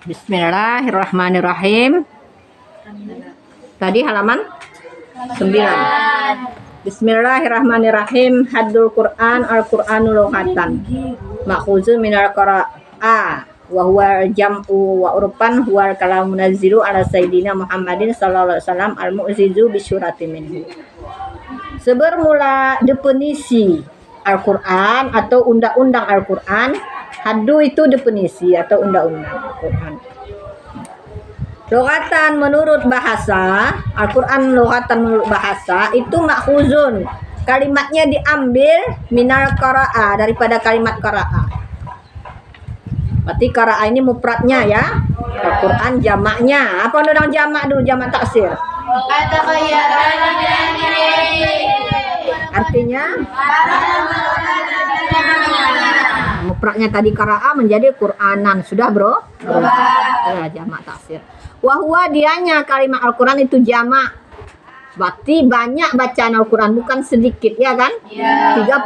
Bismillahirrahmanirrahim. Tadi halaman 9. Bismillahirrahmanirrahim. Haddul Quran al-Qur'anu lughatan. Ma'khuzun minal qira'a wa huwa jam'u wa urfan huwa kalamun munazzilu ala sayyidina Muhammadin sallallahu alaihi wasallam al-mu'zizu bi syurati minhu. Sebermula definisi Al-Qur'an atau undang-undang Al-Qur'an. Haddu itu definisi atau undang-undang Al-Qur'an. Lughatan menurut bahasa, Al-Qur'an lughatan menurut bahasa itu makhuzun. Kalimatnya diambil minal qira'a, daripada kalimat qira'a. Berarti qira'a ini mufradnya ya. Al-Qur'an jamaknya. Apa undang jamak dulu, jamak taksir? Artinya mufradnya tadi qira'a menjadi Qur'anan. Sudah, Bro? Ya, jamak taksir. Wahwa dianya kalimat Al-Quran itu jamak. Berarti banyak bacaan Al-Quran, bukan sedikit, ya kan? Ya. 30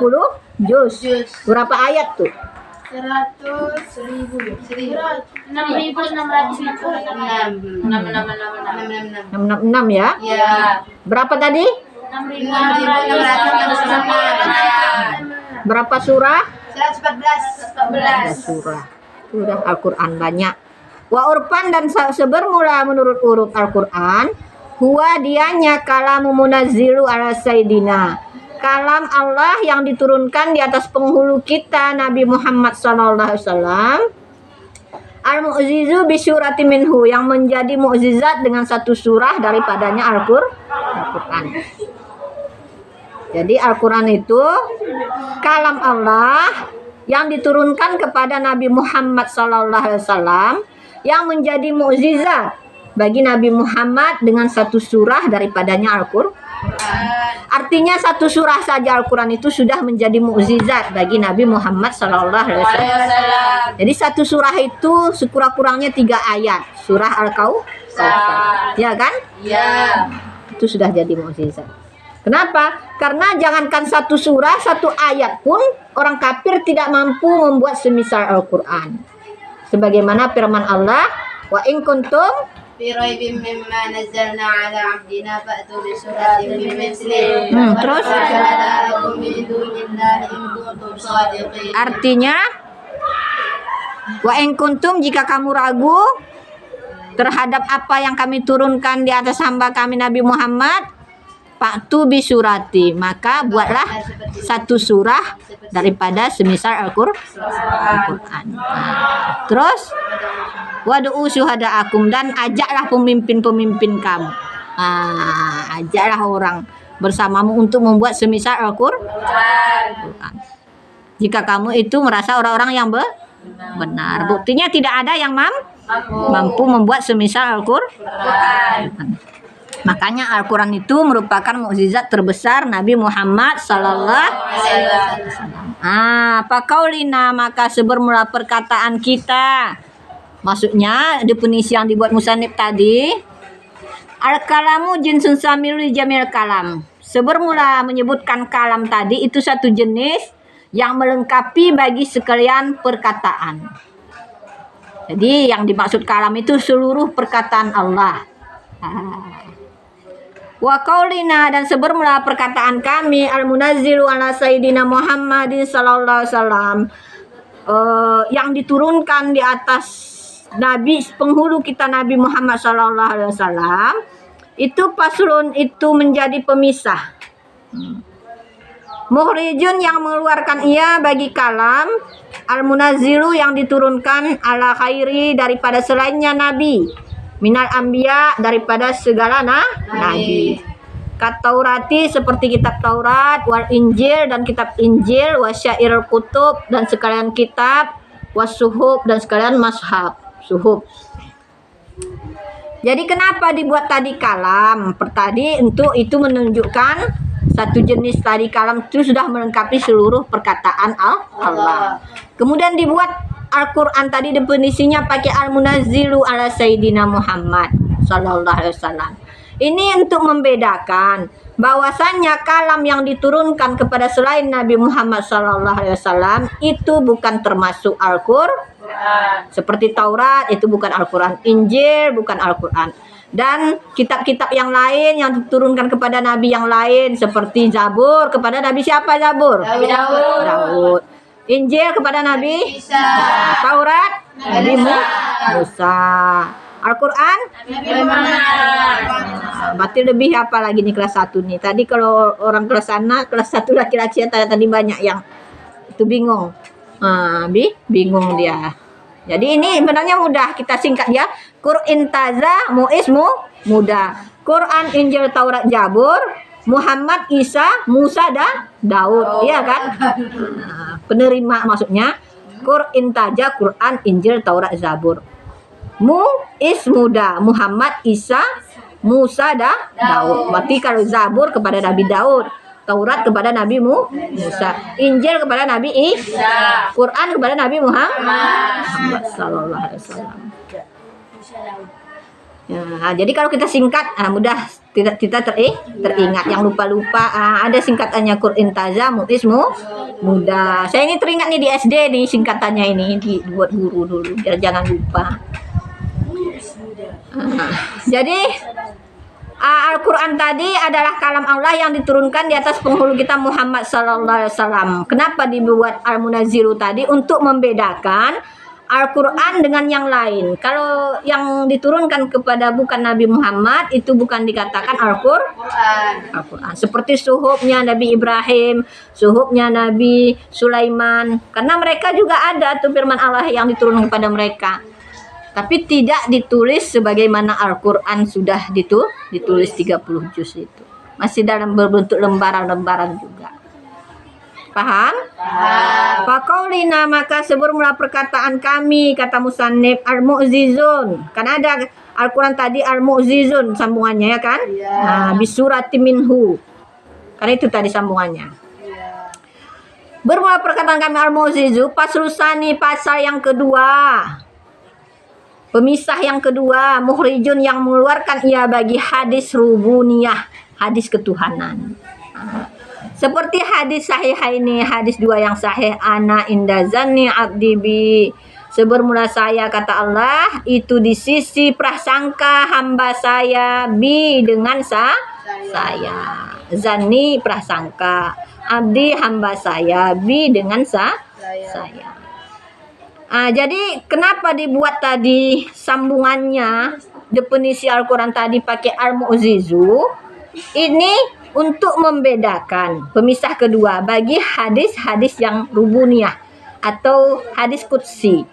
juz. Berapa ayat tuh? 6.666 ya? Ya. Berapa tadi? 6.666 Berapa surah? 114 surah. Sudah Al-Quran banyak. Wa urfan dan sebermula menurut uruf Al-Quran, huwa dianya kalamu munazzilu ala sayyidina. Kalam Allah yang diturunkan di atas penghulu kita Nabi Muhammad sallallahu alaihi wasallam. Al-mu'zizu bi syurati minhu, yang menjadi mukjizat dengan satu surah daripadanya Al-Qur'an. Jadi Al-Qur'an itu kalam Allah yang diturunkan kepada Nabi Muhammad sallallahu alaihi wasallam, yang menjadi mukjizat bagi Nabi Muhammad dengan satu surah daripadanya Al-Qur'an. Artinya satu surah saja Al-Qur'an itu sudah menjadi mukjizat bagi Nabi Muhammad sallallahu alaihi wasallam. Jadi satu surah itu sekurang-kurangnya 3 ayat. Surah Al-Kautsar. Ya kan? Ya. Itu sudah jadi mukjizat. Kenapa? Karena jangankan satu surah, satu ayat pun orang kafir tidak mampu membuat semisal Al-Qur'an. Sebagaimana firman Allah, wa in kuntum fi raibin mimma nazzalna ala 'abdina fa'tu bi suratin min mithlihi. Terus artinya, wa in kuntum, jika kamu ragu terhadap apa yang kami turunkan di atas hamba kami Nabi Muhammad, fa'tu bi surati, maka buatlah satu surah daripada semisal Al-Qur'an. Terus wadu'u syuhada'akum, dan ajaklah pemimpin-pemimpin kamu. Ajaklah orang bersamamu untuk membuat semisal Al-Qur'an. Jika kamu itu merasa orang-orang yang benar. Buktinya tidak ada yang mampu membuat semisal Al-Qur'an. Makanya Al-Quran itu merupakan mukjizat terbesar Nabi Muhammad sallallahu alaihi wasallam. Faqaulina, maka sebermula perkataan kita. Maksudnya definisi yang dibuat musannif tadi, al-kalamu jinsun samil jamil kalam. Sebermula menyebutkan kalam tadi itu satu jenis yang melengkapi bagi sekalian perkataan. Jadi yang dimaksud kalam itu seluruh perkataan Allah. Wa qaulina, dan sebermula perkataan kami al-munazzilu ala sayyidina Muhammadin sallallahu alaihi wasallam, yang diturunkan di atas Nabi, penghulu kita Nabi Muhammad sallallahu alaihi wasallam, itu faslun, itu menjadi pemisah. Mukhrijun, yang mengeluarkan ia bagi kalam, al-munazzilu, yang diturunkan ala khairi, daripada selainnya Nabi, minal anbiya, daripada segala nabi. Kat Taurati, seperti kitab Taurat, wal Injil, dan kitab Injil, wasyairul kutub, dan sekalian kitab, wasuhub, dan sekalian mashab, suhub. Jadi kenapa dibuat tadi kalam? Tadi untuk itu menunjukkan satu jenis tadi kalam itu sudah melengkapi seluruh perkataan Allah. Kemudian dibuat Al-Quran tadi definisinya pakai al-munazzilu ala sayyidina Muhammad sallallahu alaihi wasallam. Ini untuk membedakan bahwasannya kalam yang diturunkan kepada selain Nabi Muhammad sallallahu alaihi wasallam itu bukan termasuk Al-Qur'an. Seperti Taurat itu bukan Al-Quran, Injil bukan Al-Quran. Dan kitab-kitab yang lain yang diturunkan kepada nabi yang lain seperti Zabur kepada nabi siapa Zabur? Daud. Injil kepada nabi Isa. Taurat nabi Musa. Al-Quran berarti lebih apa lagi nih kelas 1 nih. Tadi kalau orang kelas 1 laki-laki tadi banyak yang itu bingung. Bingung dia. Jadi ini sebenarnya mudah, kita singkat ya. Qur'in taza muismu mudah. Quran, Injil, Taurat, Zabur, Muhammad, Isa, Musa dan Daud. Iya kan? Penerima maksudnya. Qur'in taza, Quran, Injil, Taurat, Zabur. Muda, Muhammad, Isa, Musa dan Daud. Berarti kalau Zabur kepada Nabi Daud, Taurat kepada Nabi Musa, Injil kepada Nabi Isa, Quran kepada Nabi Muhammad sallallahu alaihi wasallam. Ya, jadi kalau kita singkat mudah kita teringat. Yang lupa-lupa ada singkatannya Qur'in taza muismu mudah. Saya ini teringat nih di SD nih singkatannya ini dibuat guru dulu biar jangan lupa. Jadi Al-Quran tadi adalah kalam Allah yang diturunkan di atas penghulu kita Muhammad sallallahu alaihi wasallam. Kenapa dibuat Al-Munazziru tadi? Untuk membedakan Al-Quran dengan yang lain. Kalau yang diturunkan kepada bukan Nabi Muhammad itu bukan dikatakan Al-Quran. Seperti suhufnya Nabi Ibrahim, suhufnya Nabi Sulaiman. Karena mereka juga ada tuh firman Allah yang diturunkan kepada mereka. Tapi tidak ditulis sebagaimana Al-Quran sudah ditulis 30 juz itu. Masih dalam berbentuk lembaran-lembaran juga. Paham? Faqaulina maka sebermula perkataan kami, kata musannif, al-mu'zizun. Kan ada Al-Quran tadi al-mu'zizun sambungannya ya kan? Bisurati minhu. Karena itu tadi sambungannya. Bermula perkataan kami al-mu'zizu, pasrusani pasal yang kedua. Pemisah yang kedua, mukhrijun yang mengeluarkan ia bagi hadis rububiyah, hadis ketuhanan. Seperti hadis sahih ini, hadis 2 yang sahih, ana inda zanni abdi bi. Sebermula saya kata Allah itu di sisi prasangka hamba saya bi dengan saya. Zanni prasangka, abdi hamba saya bi dengan saya. Jadi kenapa dibuat tadi sambungannya definisi Al-Quran tadi pakai al-mu'zizu? Ini untuk membedakan pemisah kedua bagi hadis-hadis yang rububiyah atau hadis qudsi.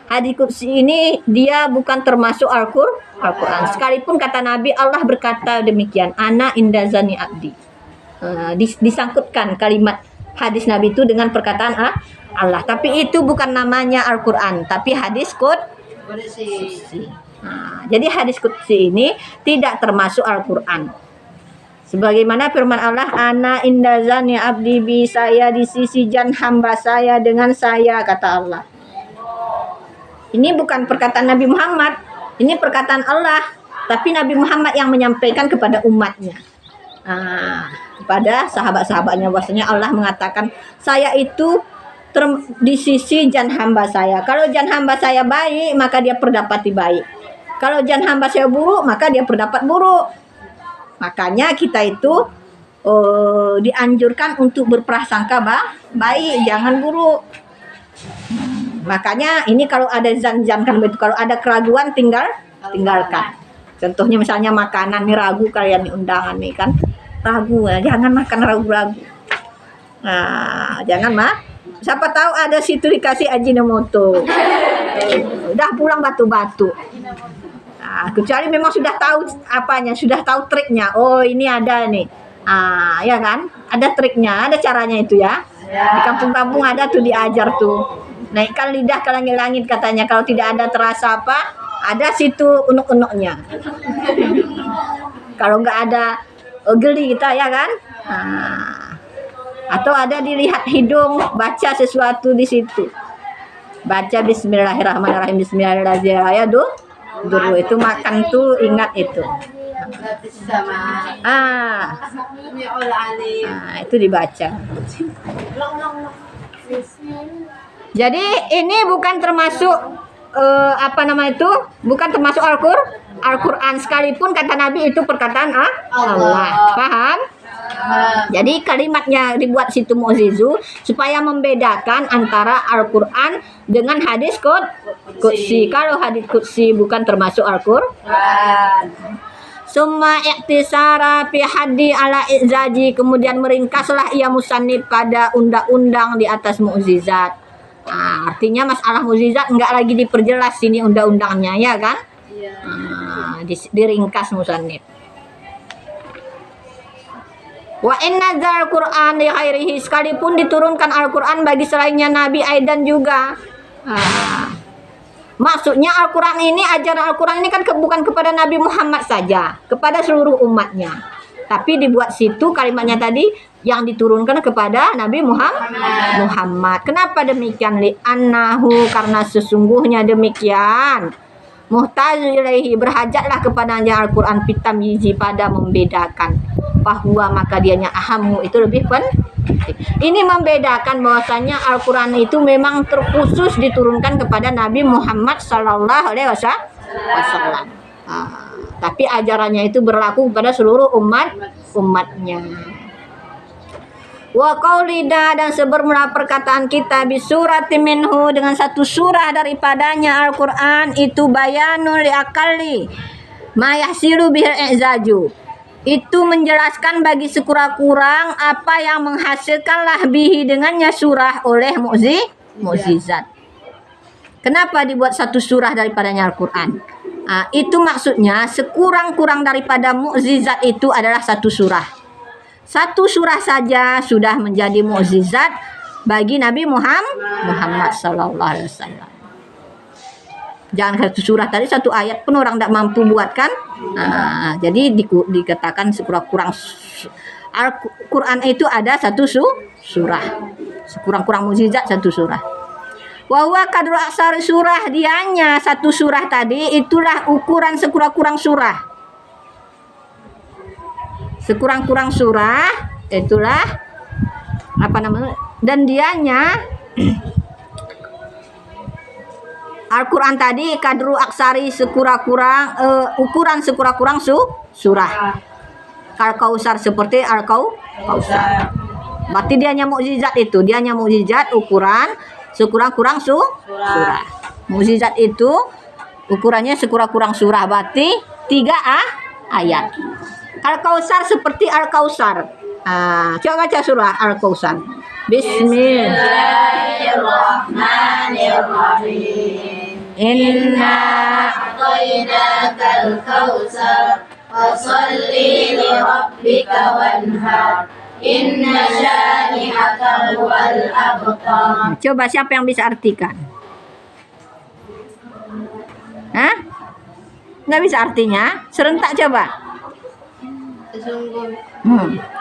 Hadis qudsi ini dia bukan termasuk Al-Quran. Sekalipun kata Nabi Allah berkata demikian, ana inda zanni abdi. Disangkutkan kalimat hadis Nabi itu dengan perkataan Allah, tapi itu bukan namanya Al-Quran, tapi hadis qudsi. Jadi hadis qudsi ini tidak termasuk Al-Quran. Sebagaimana firman Allah, ana inda zanni abdi bi, saya di sisi jan hamba saya dengan saya, kata Allah. Ini bukan perkataan Nabi Muhammad, ini perkataan Allah, tapi Nabi Muhammad yang menyampaikan kepada umatnya. Kepada sahabat-sahabatnya, bahwasanya Allah mengatakan saya itu di sisi jan hamba saya. Kalau jan hamba saya baik, maka dia perdapati baik. Kalau jan hamba saya buruk, maka dia perdapat buruk. Makanya kita itu dianjurkan untuk berprasangka baik, jangan buruk. Makanya ini kalau ada zan-zan kan begitu, kalau ada keraguan tinggalkan. Contohnya misalnya makanan nih ragu, kalian di undangan nih kan ragu, jangan makan ragu-ragu. Jangan siapa tahu ada situ dikasih Ajinomoto. Udah pulang batu-batu. Kecuali memang sudah tahu apanya, sudah tahu triknya. Oh, ini ada nih. Ya kan? Ada triknya, ada caranya itu ya. Di kampung-kampung ada tuh diajar tuh. Naikkan lidah ke langit-langit katanya. Kalau tidak ada terasa apa, ada situ unuk-unuknya. Kalau nggak ada geli kita ya kan? Atau ada dilihat hidung, baca sesuatu di situ. Baca Bismillahirrahmanirrahim, Bismillahirrahmanirrahim. Dulu itu makan tuh ingat itu. Itu dibaca. Jadi ini bukan termasuk apa nama itu? Bukan termasuk Al-Quran sekalipun kata Nabi itu perkataan Allah. Paham? Jadi kalimatnya dibuat situ mu'jizu supaya membedakan antara Al-Quran dengan hadis qudsi. Kalau hadis qudsi bukan termasuk Al-Quran. Summa iktisara fi haddi ala izaji, kemudian meringkaslah ia musannif pada undang-undang di atas mukjizat. Artinya masalah mukjizat enggak lagi diperjelas sini undang-undangnya, ya kan? Diringkas musannif. Wa inna dzal Qur'an li khairihi, sekalipun diturunkan Al-Qur'an bagi selainnya Nabi aidan juga. Maksudnya Al-Qur'an ini, ajaran Al-Qur'an ini kan bukan kepada Nabi Muhammad saja, kepada seluruh umatnya. Tapi dibuat situ kalimatnya tadi yang diturunkan kepada Nabi Muhammad. Kenapa demikian? Li annahu, karena sesungguhnya demikian. Muhtaju ilaihi, berhajatlah kepadanya Al-Quran pitamyizi, pada membedakan. Bahwa maka dianya ahamu, itu lebih penting. Ini membedakan bahwasanya Al-Quran itu memang terkhusus diturunkan kepada Nabi Muhammad Sallallahu Alaihi Wasallam. Tapi ajarannya itu berlaku kepada seluruh umatnya. Wa qaulida, dan sebermula perkataan kita bisurati minhu, dengan satu surah daripadanya Al-Quran itu bayanul liakalli ma yahsilu bihil i'zaju, itu menjelaskan bagi sekurang-kurang apa yang menghasilkanlah bihi dengannya surah oleh mukjizat. Kenapa dibuat satu surah daripadanya Al-Quran? Itu maksudnya sekurang-kurang daripada mukjizat itu adalah satu surah. Satu surah saja sudah menjadi mukjizat bagi Nabi Muhammad Sallallahu Alaihi Wasallam. Jangan satu surah tadi, satu ayat pun orang tidak mampu buat kan? Jadi dikatakan sekurang-kurang Al-Quran itu ada satu surah. Sekurang-kurang mukjizat satu surah. Wa kadru aksari surah, dianya satu surah tadi itulah ukuran sekurang-kurang surah. Sekurang-kurang surah itulah apa namanya, dan dianya Al-Quran tadi kadru aksari sekurang-kurang ukuran sekurang-kurang surah. Al-Kausar, seperti Al-Kausar. Berarti dianya mukjizat itu, dianya mukjizat ukuran sekurang-kurang surah. Mukjizat itu ukurannya sekurang-kurang surah, berarti 3 ayat. Al-Kausar seperti Al-Kausar. Coba baca surah Al-Kausar. Bismillahirrahmanirrahim. Inna a'tainakal kautsar fasholli li rabbika wanhar. Inna syani'aka huwal abtar. Coba siapa yang bisa artikan? Nggak bisa artinya? Serentak coba.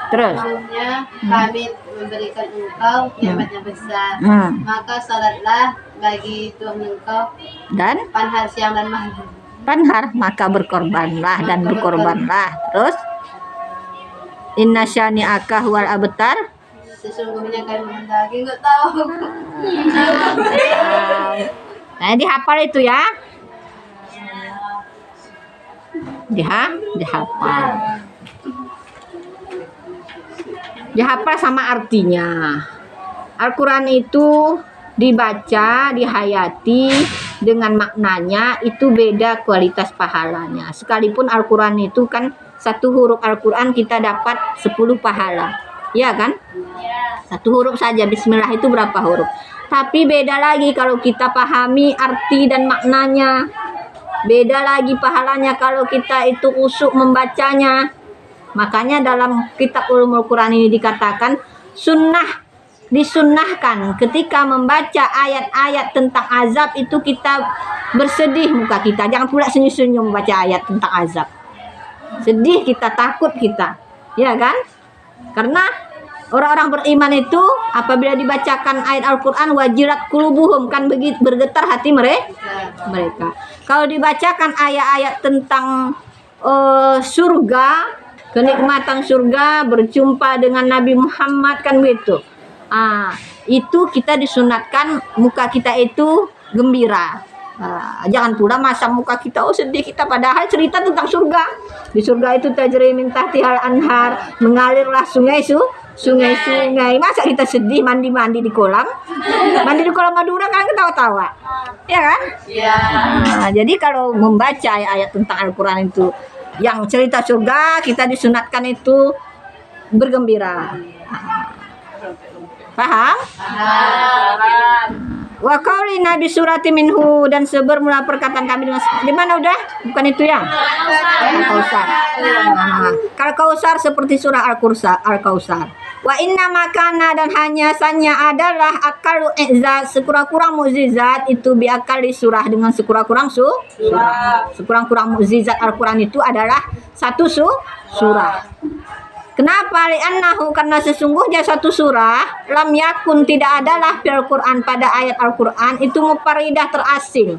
Sesungguhnya kami memberikan engkau nikmat yang besar, maka salatlah bagi Tuhan engkau dan panhar siang dan malam. Panhar, maka berkorbanlah dan berkorbanlah. Terus inna syani'aka huwal abtar. Sesungguhnya kami mendaki, nggak tahu. Nah, dihafal itu ya. Dihafal. Dihafal sama artinya. Al-Quran itu dibaca, dihayati dengan maknanya itu beda kualitas pahalanya. Sekalipun Al-Quran itu kan satu huruf Al-Quran kita dapat 10 pahala, ya kan? Satu huruf saja Bismillah itu berapa huruf? Tapi beda lagi kalau kita pahami arti dan maknanya. Beda lagi pahalanya kalau kita itu usuk membacanya. Makanya dalam kitab Ulumul Quran ini dikatakan disunnahkan ketika membaca ayat-ayat tentang azab itu kita bersedih muka kita. Jangan pula senyum-senyum membaca ayat tentang azab. Sedih kita, takut kita, ya kan? Karena orang-orang beriman itu apabila dibacakan ayat Al-Quran wajilat qulubuhum, kan begitu bergetar hati mereka. Kalau dibacakan ayat-ayat tentang surga, kenikmatan surga, berjumpa dengan Nabi Muhammad, kan begitu. Itu kita disunatkan muka kita itu gembira. Jangan pula masa muka kita sedih kita, padahal cerita tentang surga. Di surga itu tajri min tahtihal anhar, mengalirlah sungai-sungai. Masa kita sedih mandi di kolam? Mandi di kolam Madura kan ketawa-tawa. Ya kan? Iya. Jadi kalau membaca ayat tentang Al-Qur'an itu yang cerita surga, kita disunatkan itu bergembira. Paham? Wa qauli nabi surati minhu, dan sebermula perkataan kami dengan di mana udah? Bukan itu ya? Al-Kautsar. Al-Kautsar seperti surah Al-Kautsar. Wa inna makana, dan hanya sanya adalah akalu i'zaz, sekurang-kurang mukjizat itu biakali surah, dengan sekurang-kurang surah. Sekurang-kurang mukjizat Al-Qur'an itu adalah satu surah. Kenapa? Li'annahu, karena sesungguhnya satu surah lam yakun, tidak adalah fil Quran, pada ayat Al-Quran itu mufaridah, terasing.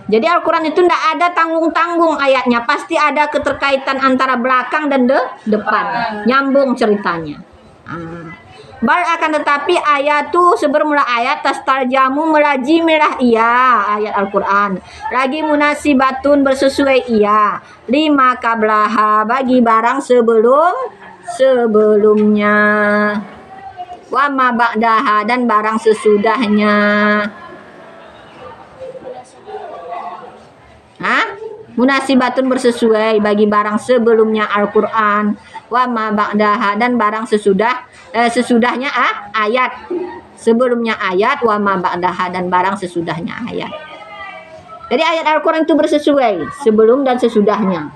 Jadi Al-Quran itu tidak ada tanggung-tanggung ayatnya, pasti ada keterkaitan antara belakang dan depan, nyambung ceritanya. Bal akan tetapi ayat tu sebermula ayat tastarjamu melajimilah ayat Al-Quran, lagi munasibatun bersesuai lima kablaha, bagi barang sebelumnya, wa ma ba'daha, dan barang sesudahnya. Munasibatun bersesuai bagi barang sebelumnya Al-Quran, wa ma ba'daha, dan barang sesudahnya ayat. Sebelumnya ayat, wa ma ba'daha, dan barang sesudahnya ayat. Jadi ayat Al-Quran itu bersesuai sebelum dan sesudahnya,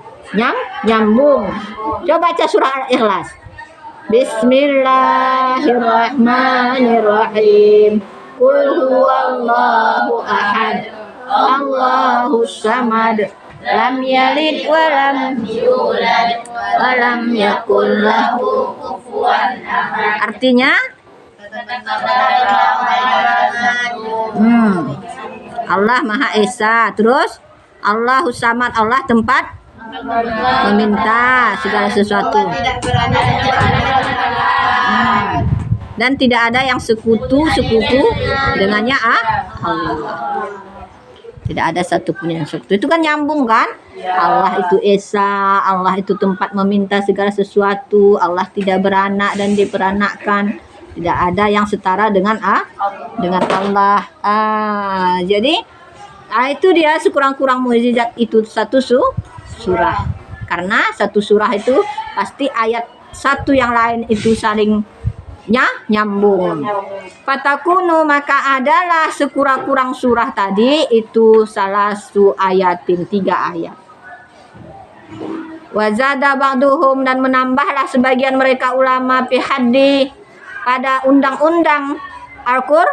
nyambung. Coba baca surah Al-Ikhlas. Bismillahirrahmanirrahim. Qul huwallahu ahad, Allahus samad, lam yalid wa lam yulad wa lam yakul lahu kufuwan ahad. Artinya Allah Maha Esa. Terus Allahus samad, Allah tempat meminta segala sesuatu. Dan tidak ada yang sekutu dengannya Allah. Tidak ada satupun yang sekutu. Itu kan nyambung kan? Allah itu Esa, Allah itu tempat meminta segala sesuatu, Allah tidak beranak dan diperanakkan. Tidak ada yang setara dengan Allah. Jadi itu dia sekurang-kurang mukjizat itu satu surah. Karena satu surah itu pasti ayat satu yang lain itu saling nyambung. Fatakunu, maka adalah sekurang-kurang surah tadi itu salah su ayatin, 3 ayat. Wazada ba'duhum, dan menambahlah sebagian mereka ulama fi haddi, pada undang-undang Al-Qur'an